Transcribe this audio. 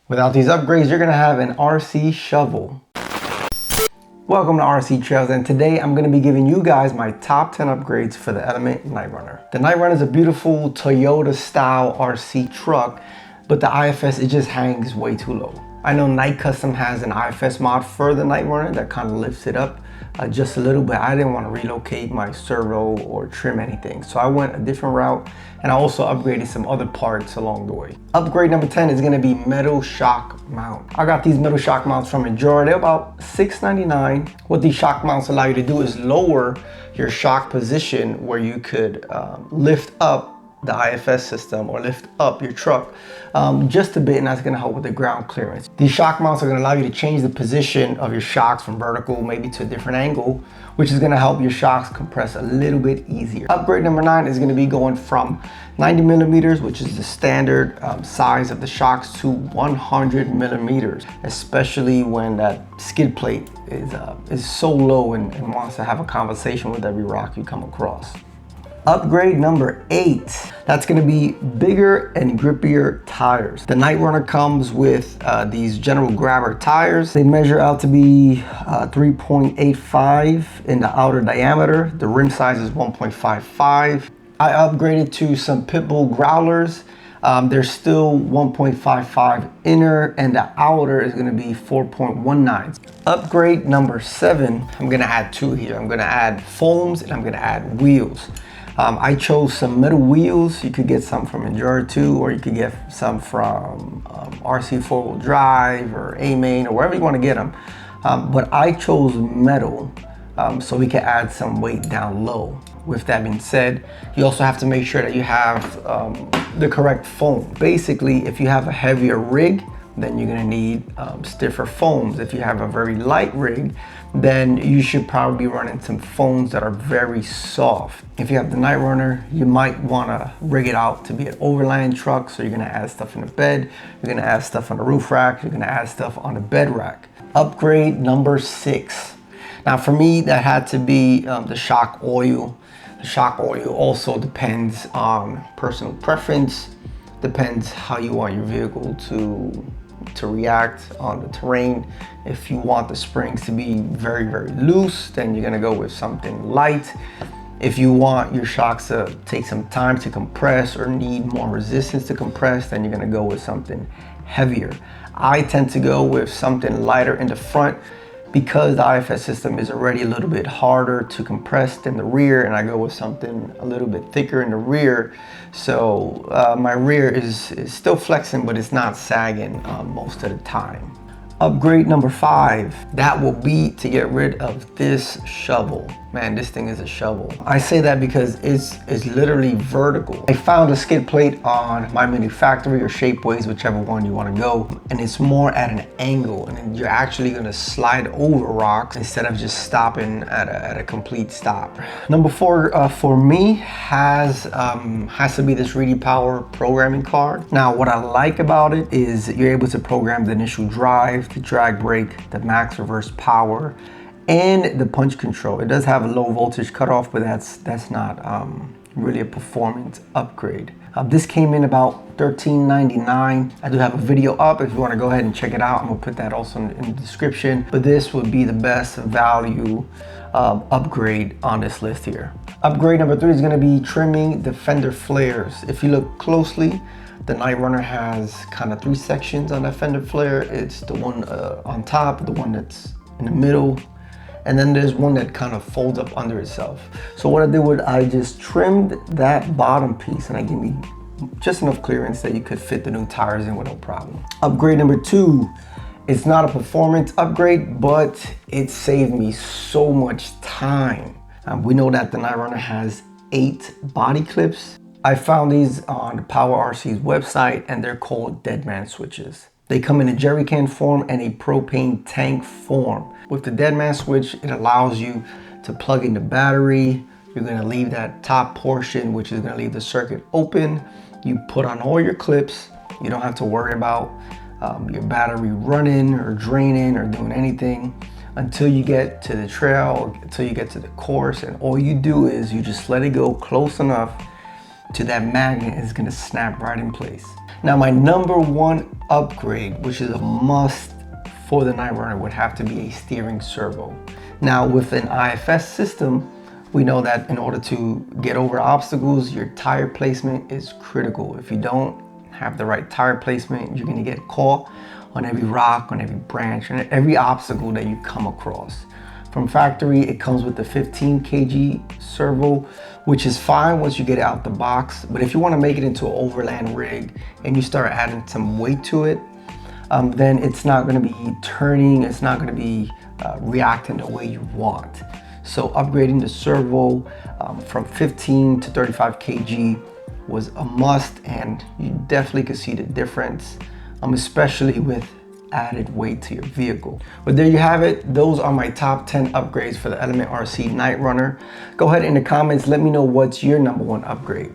Without these upgrades, you're gonna have an RC shovel. Welcome to RC Trails, and today I'm gonna be giving you guys my top 10 upgrades for the Element Knightrunner. The Knightrunner is a beautiful Toyota style RC truck, but the IFS, it just hangs way too low. I know Knight Custom has an IFS mod for the Knightrunner that kind of lifts it up just a little bit. I didn't want to relocate my servo or trim anything, so I went a different route, and I also upgraded some other parts along the way. Upgrade number 10 is going to be metal shock mount. I got these metal shock mounts from Injora. They're about $6.99. What these shock mounts allow you to do is lower your shock position where you could lift up the IFS system or lift up your truck just a bit, and that's going to help with the ground clearance. These shock mounts are going to allow you to change the position of your shocks from vertical maybe to a different angle, which is going to help your shocks compress a little bit easier. Upgrade number 9 is going to be going from 90 millimeters, which is the standard size of the shocks, to 100 millimeters, especially when that skid plate is so low and wants to have a conversation with every rock you come across. Upgrade number 8, that's gonna be bigger and grippier tires. The Knightrunner comes with these general grabber tires. They measure out to be 3.85 in the outer diameter. The rim size is 1.55. I upgraded to some Pitbull growlers. They're still 1.55 inner, and the outer is gonna be 4.19. Upgrade number 7, I'm gonna add 2 here. I'm gonna add foams and I'm gonna add wheels. I chose some metal wheels. You could get some from Injora too, or you could get some from RC 4-wheel drive or A-Main or wherever you want to get them. But I chose metal so we can add some weight down low. With that being said, you also have to make sure that you have the correct foam. Basically, if you have a heavier rig, then you're gonna need stiffer foams. If you have a very light rig, then you should probably be running some foams that are very soft. If you have the Knightrunner, you might wanna rig it out to be an overland truck, so you're gonna add stuff in the bed, you're gonna add stuff on the roof rack, you're gonna add stuff on the bed rack. Upgrade number 6. Now for me, that had to be the shock oil. The shock oil also depends on personal preference, depends how you want your vehicle to react on the terrain. If you want the springs to be very, very loose, then you're gonna go with something light. If you want your shocks to take some time to compress or need more resistance to compress, then you're gonna go with something heavier. I tend to go with something lighter in the front because the IFS system is already a little bit harder to compress than the rear, and I go with something a little bit thicker in the rear. So my rear is still flexing, but it's not sagging most of the time. Upgrade number 5, that will be to get rid of this shovel. Man, this thing is a shovel. I say that because it's literally vertical. I found a skid plate on My Mini Factory or Shapeways, whichever one you want to go, and it's more at an angle, and you're actually going to slide over rocks instead of just stopping at a complete stop. Number 4 for me has to be this Reedy Power programming card. Now, what I like about it is you're able to program the initial drive, the drag brake, the max reverse power, and the punch control. It does have a low voltage cutoff, but that's not really a performance upgrade. This came in about $13.99. I do have a video up if you want to go ahead and check it out. I'm gonna put that also in the description, but this would be the best value upgrade on this list here. Upgrade number 3 is gonna be trimming the fender flares. If you look closely, the Knightrunner has kind of 3 sections on that fender flare. It's the one on top, the one that's in the middle, and then there's one that kind of folds up under itself. So what I did was I just trimmed that bottom piece, and I gave me just enough clearance that you could fit the new tires in with no problem. Upgrade number 2, it's not a performance upgrade, but it saved me so much time. We know that the Knightrunner has 8 body clips. I found these on the Powershift website, and they're called Deadman switches. They come in a jerry can form and a propane tank form. With the Deadman switch, it allows you to plug in the battery. You're gonna leave that top portion, which is gonna leave the circuit open. You put on all your clips. You don't have to worry about your battery running or draining or doing anything until you get to the trail, until you get to the course. And all you do is you just let it go close enough to that magnet is gonna snap right in place. Now my number one upgrade, which is a must for the Knightrunner, would have to be a steering servo. Now with an IFS system, we know that in order to get over obstacles, your tire placement is critical. If you don't have the right tire placement, you're gonna get caught on every rock, on every branch, and every obstacle that you come across. From factory, it comes with the 15 kg servo, which is fine once you get it out the box. But if you wanna make it into an overland rig and you start adding some weight to it, then it's not gonna be turning, it's not gonna be reacting the way you want. So upgrading the servo from 15 to 35 kg was a must, and you definitely could see the difference, especially with added weight to your vehicle. But there you have it. Those are my top 10 upgrades for the Element RC Knightrunner. Go ahead in the comments, let me know what's your number one upgrade.